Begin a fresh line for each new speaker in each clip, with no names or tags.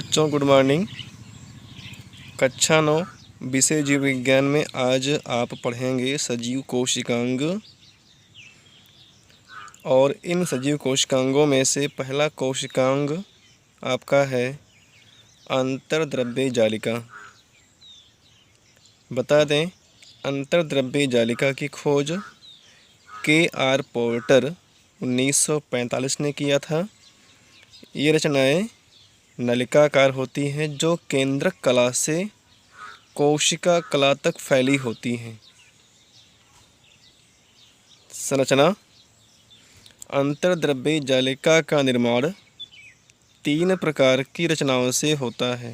बच्चों, good morning. कक्षा 9 विषय जीव विज्ञान में आज आप पढ़ेंगे सजीव कोशिकांग। और इन सजीव कोशिकांगों में से पहला कोशिकांग आपका है अंतर्द्रव्य जालिका। बता दें, अंतर्द्रव्य जालिका की खोज K.R. पोर्टर 1945 ने किया था। ये रचनाएं नलिकाकार होती हैं जो केंद्रक कला से कोशिका कला तक फैली होती हैं। संरचना: अंतर्द्रव्य जालिका का निर्माण 3 प्रकार की रचनाओं से होता है।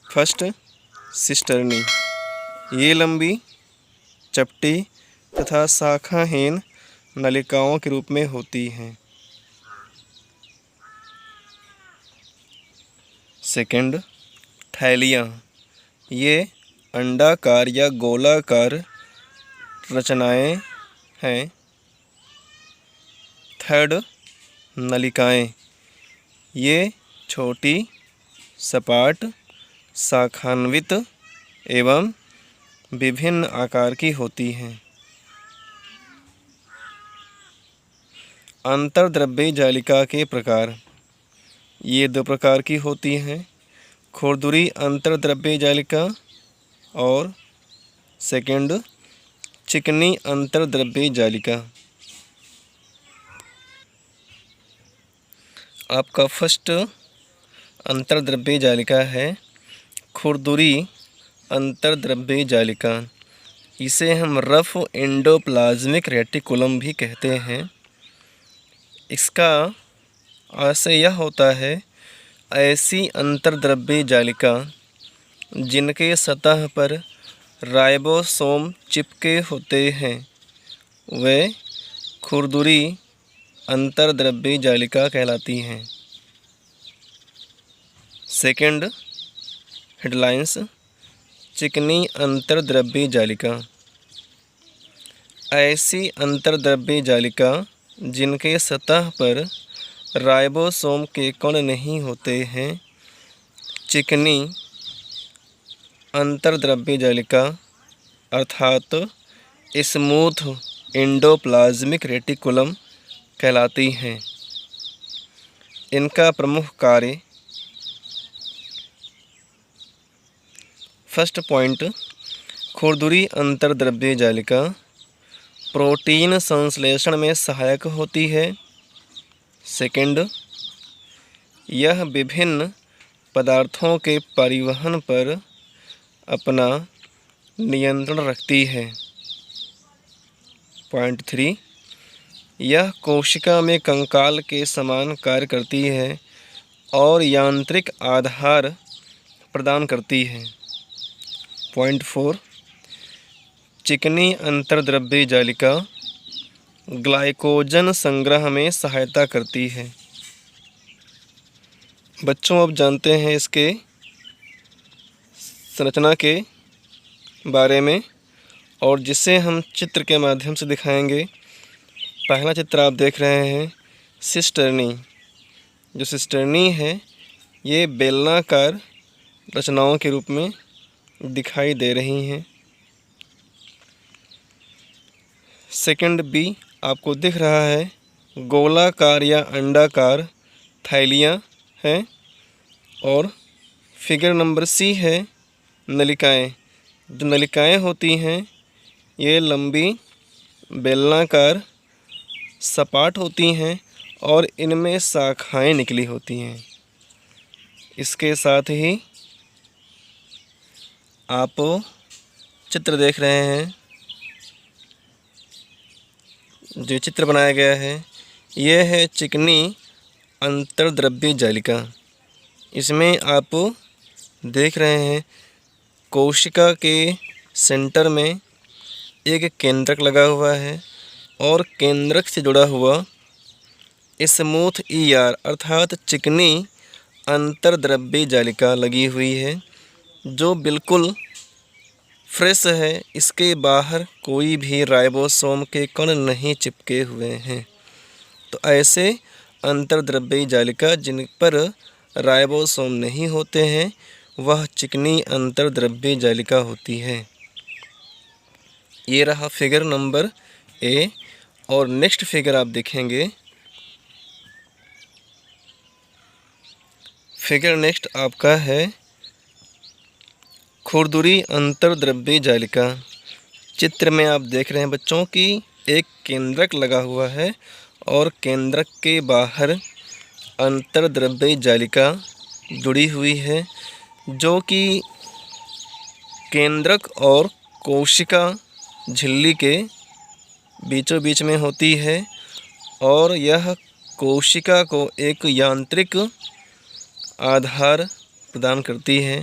First, cisternae. ये लंबी, चपटी तथा शाखाहीन नलिकाओं के रूप में होती हैं। सेकंड, थैलियाँ। ये अंडाकार या गोलाकार रचनाएं हैं। थर्ड, नलिकाएं। ये छोटी, सपाट, शाखान्वित एवं विभिन्न आकार की होती हैं। अंतर्द्रव्य जालिका के प्रकार: ये 2 प्रकार की होती हैं। खुरदुरी अंतर्द्रव्य जालिका और सेकंड, चिकनी अंतर्द्रव्य जालिका। आपका फर्स्ट अंतर्द्रव्य जालिका है खुरदुरी अंतर्द्रव्य जालिका। इसे हम रफ एंडोप्लाज्मिक रेटिकुलम भी कहते हैं। इसका आशय यह होता है, ऐसी अंतर्द्रव्य जालिका जिनके सतह पर राइबोसोम चिपके होते हैं वे खुरदुरी अंतर्द्रव्य जालिका कहलाती हैं। सेकंड, हेडलाइंस: चिकनी अंतर्द्रव्य जालिका। ऐसी अंतर्द्रव्य जालिका जिनके सतह पर राइबोसोम के कण नहीं होते हैं चिकनी अंतर्द्रव्य जालिका अर्थात स्मूथ एंडोप्लाज्मिक रेटिकुलम कहलाती हैं। इनका प्रमुख कार्य: फर्स्ट पॉइंट, खुरदुरी अंतर्द्रव्य जालिका प्रोटीन संश्लेषण में सहायक होती है। सेकंड, यह विभिन्न पदार्थों के परिवहन पर अपना नियंत्रण रखती है। पॉइंट 3, यह कोशिका में कंकाल के समान कार्य करती है और यांत्रिक आधार प्रदान करती है। पॉइंट 4, चिकनी अंतर्द्रव्य जालिका ग्लाइकोजन संग्रह में सहायता करती है। बच्चों, अब जानते हैं इसके संरचना के बारे में और जिसे हम चित्र के माध्यम से दिखाएंगे। पहला चित्र आप देख रहे हैं सिस्टर्नी। जो सिस्टर्नी है ये बेलनाकार रचनाओं के रूप में दिखाई दे रही हैं। सेकंड बी आपको दिख रहा है गोलाकार या अंडाकार थैलियाँ हैं। और फिगर नंबर सी है नलिकाएं। जो नलिकाएं होती हैं ये लंबी, बेलनाकार, सपाट होती हैं और इनमें शाखाएं निकली होती हैं। इसके साथ ही आप चित्र देख रहे हैं, जो चित्र बनाया गया है यह है चिकनी अंतर्द्रव्य जालिका। इसमें आप देख रहे हैं कोशिका के सेंटर में एक केंद्रक लगा हुआ है और केंद्रक से जुड़ा हुआ स्मूथ ER अर्थात चिकनी अंतर्द्रव्य जालिका लगी हुई है जो बिल्कुल फ्रेश है। इसके बाहर कोई भी राइबोसोम के कण नहीं चिपके हुए हैं। तो ऐसे अंतर्द्रव्यी जालिका जिन पर राइबोसोम नहीं होते हैं वह चिकनी अंतर्द्रव्यी जालिका होती है। ये रहा फिगर नंबर ए। और नेक्स्ट फिगर आप देखेंगे, फिगर नेक्स्ट आपका है खुरदुरी अंतर्द्रव्यी जालिका। चित्र में आप देख रहे हैं बच्चों की एक केंद्रक लगा हुआ है और केंद्रक के बाहर अंतर्द्रव्यी जालिका जुड़ी हुई है, जो कि केंद्रक और कोशिका झिल्ली के बीचों बीच में होती है और यह कोशिका को एक यांत्रिक आधार प्रदान करती है।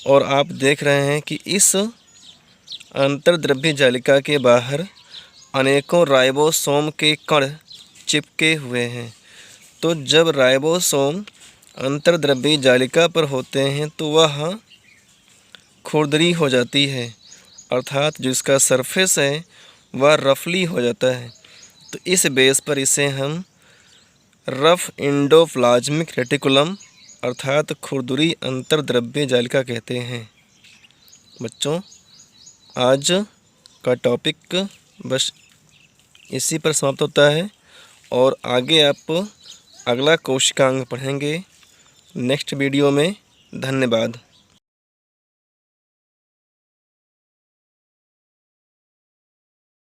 और आप देख रहे हैं कि इस अंतर्द्रव्यी जालिका के बाहर अनेकों राइबोसोम के कण चिपके हुए हैं। तो जब राइबोसोम अंतर्द्रव्यी जालिका पर होते हैं तो वह खुरदरी हो जाती है, अर्थात जो इसका सरफेस है वह रफली हो जाता है। तो इस बेस पर इसे हम रफ एंडोप्लाज्मिक रेटिकुलम अर्थात खुरदुरी अंतर्द्रव्यी जालिका कहते हैं। बच्चों, आज का टॉपिक बस इसी पर समाप्त होता है और आगे आप अगला कोशिकांग पढ़ेंगे नेक्स्ट वीडियो में। धन्यवाद।